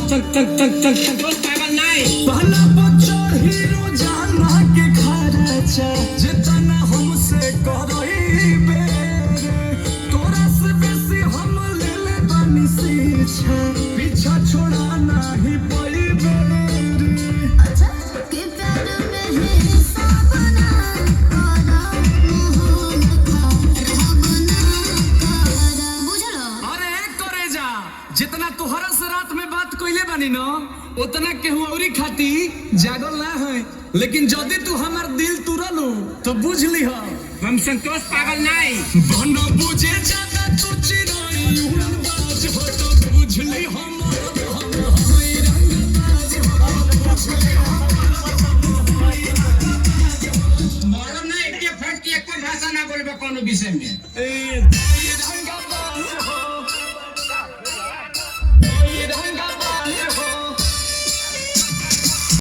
संतोष पागल नहीं पहला बच्चर हीरो जाना के खर्चा जितना हमसे करई बेरे तोरा से बेसी हम ले ले बानी सीछा पीछा छोड़ा नहीं पड़ी बेरे अच्छा के प्यार में है सपना करा मोहन का रहबना करा बुझलो। अरे करे जा जितना तोहरा से रात में बात कइले बानी न उतना केहू औरी खाती जागल ना है लेकिन जदी तू हमार दिल तुरलू तो बुझ ली हम संतोष पागल नहीं बन बुझे ज्यादा तू चिर